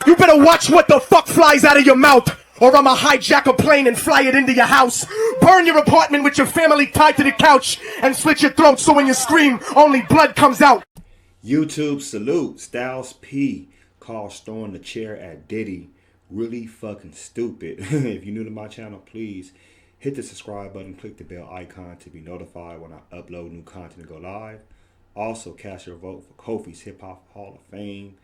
You better watch what the fuck flies out of your mouth, or I'ma hijack a plane and fly it into your house. Burn your apartment with your family tied to the couch and slit your throat so when you scream, only blood comes out. YouTube salute. Styles P called throwing the chair at Diddy really fucking stupid. If you're new to my channel, please hit the subscribe button, click the bell icon to be notified when I upload new content and go live. Also, cast your vote for Kofi's Hip Hop Hall of Fame.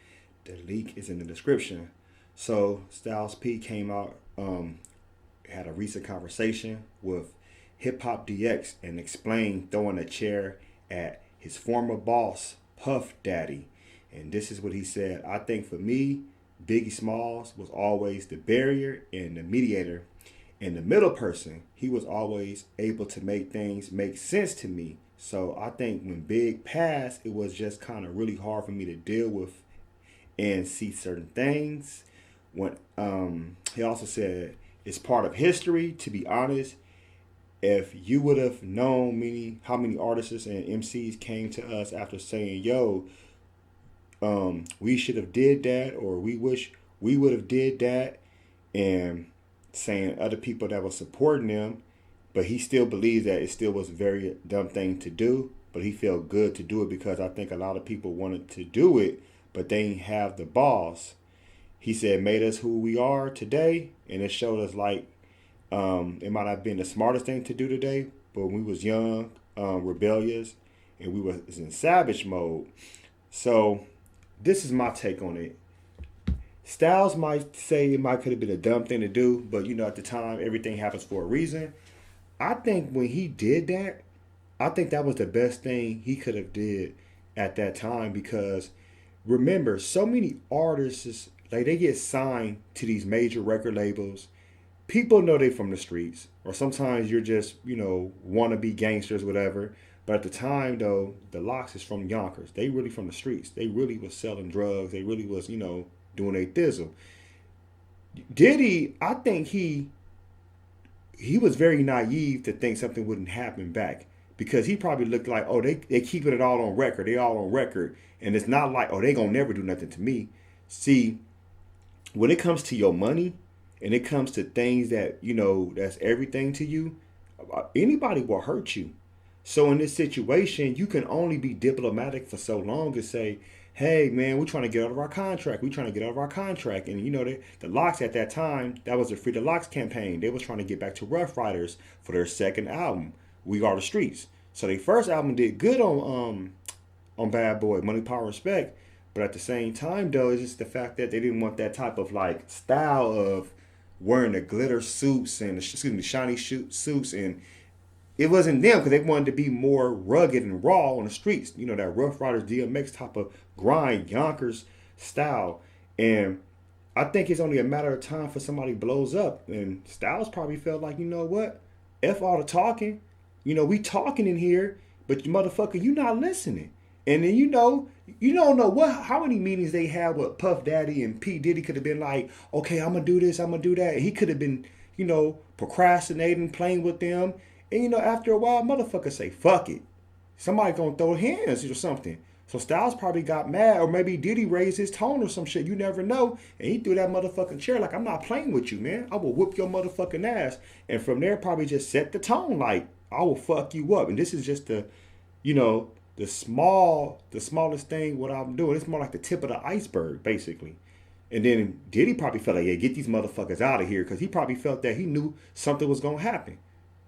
The link is in the description. So Styles P came out, had a recent conversation with Hip Hop DX and explained throwing a chair at his former boss, Puff Daddy. And this is what he said. I think for me, Biggie Smalls was always the barrier and the mediator and the middle person. He was always able to make things make sense to me. So I think when Big passed, it was just kind of really hard for me to deal with and see certain things. When he also said it's part of history. To be honest, if you would have known how many artists and MCs came to us after saying, "Yo, we should have did that," or "We wish we would have did that," and saying other people that were supporting them, but he still believes that it still was a very dumb thing to do. But he felt good to do it because I think a lot of people wanted to do it, but they didn't have the balls. He said, made us who we are today, and it showed us like it might not have been the smartest thing to do today, but when we was young, rebellious, and we was in savage mode. So this is my take on it. Styles might say it might could have been a dumb thing to do, but you know, at the time, everything happens for a reason. I think when he did that, I think that was the best thing he could have did at that time, because remember, so many artists, like, they get signed to these major record labels. People know they from the streets, or sometimes you're just, you know, wannabe gangsters, whatever. But at the time, though, the Locks is from Yonkers. They really from the streets. They really was selling drugs. They really was, you know, doing a thizzle. Diddy, I think he was very naive to think something wouldn't happen back, because he probably looked like, oh, they keeping it all on record. They all on record. And it's not like, oh, they gonna never do nothing to me. See, when it comes to your money and it comes to things that, you know, that's everything to you, anybody will hurt you. So in this situation, you can only be diplomatic for so long to say, hey, man, we're trying to get out of our contract. We're trying to get out of our contract. And, you know, the Locks at that time, that was the Free the Locks campaign. They was trying to get back to Rough Riders for their second album, We Are the Streets. So their first album did good on Bad Boy, Money, Power, Respect. But at the same time, though, it's just the fact that they didn't want that type of, like, style of wearing the glitter suits and, the shiny suits. And it wasn't them, because they wanted to be more rugged and raw on the streets. You know, that Rough Riders, DMX type of grind, Yonkers style. And I think it's only a matter of time for somebody blows up. And Styles probably felt like, you know what? F all the talking. You know, we talking in here, but you motherfucker, you not listening. And then, you know, you don't know how many meetings they had with Puff Daddy and P. Diddy could have been like, okay, I'm going to do this, I'm going to do that. And he could have been, you know, procrastinating, playing with them. And, you know, after a while, motherfuckers say, fuck it. Somebody going to throw hands or something. So Styles probably got mad, or maybe Diddy raised his tone or some shit. You never know. And he threw that motherfucking chair like, I'm not playing with you, man. I will whoop your motherfucking ass. And from there, probably just set the tone like, I will fuck you up. And this is just the, you know, the smallest thing what I'm doing. It's more like the tip of the iceberg, basically. And then Diddy probably felt like, yeah, get these motherfuckers out of here, because he probably felt that he knew something was going to happen.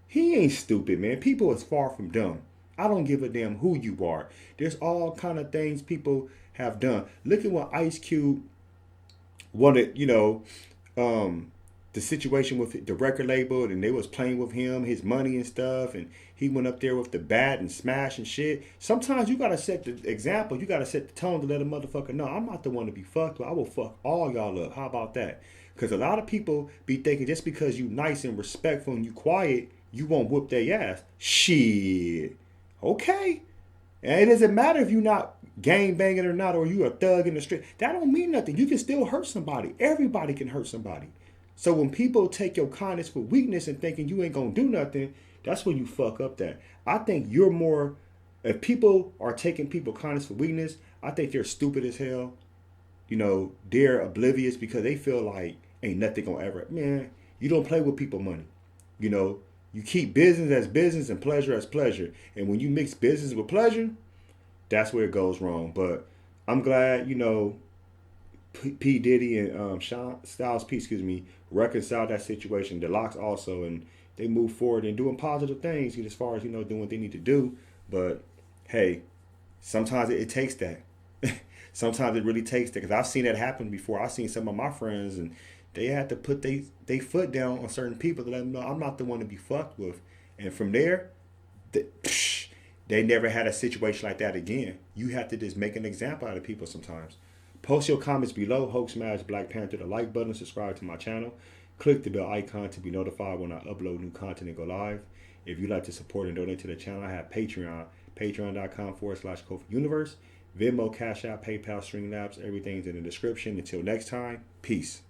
He ain't stupid, man. People is far from dumb. I don't give a damn who you are. There's all kind of things people have done. Look at what Ice Cube wanted, you know, the situation with the record label, and they was playing with him, his money and stuff, and he went up there with the bat and smash and shit. Sometimes you gotta set the example, you gotta set the tone to let a motherfucker know, I'm not the one to be fucked with. I will fuck all y'all up. How about that? Because a lot of people be thinking just because you nice and respectful and you quiet, you won't whoop their ass. Shit. Okay. And it doesn't matter if you're not gang banging or not, or you a thug in the street. That don't mean nothing. You can still hurt somebody. Everybody can hurt somebody. So when people take your kindness for weakness and thinking you ain't gonna do nothing, that's when you fuck up that. I think you're if people are taking people kindness for weakness, I think they're stupid as hell. they're oblivious because they feel like ain't nothing gonna ever. Man, you don't play with people money. You keep business as business and pleasure as pleasure. And when you mix business with pleasure, that's where it goes wrong. But I'm glad, P. Diddy and Styles P, reconciled that situation. The Locks also, and they move forward and doing positive things as far as, doing what they need to do. But hey, sometimes it takes that. Sometimes it really takes that, because I've seen that happen before. I've seen some of my friends, and they had to put they foot down on certain people to let them know I'm not the one to be fucked with. And from there, they never had a situation like that again. You have to just make an example out of people sometimes. Post your comments below. Hope smash Black Panther the like button. Subscribe to my channel. Click the bell icon to be notified when I upload new content and go live. If you'd like to support and donate to the channel, I have Patreon. Patreon.com/KofiUniverse. Venmo, CashApp, PayPal, Streamlabs. Everything's in the description. Until next time, peace.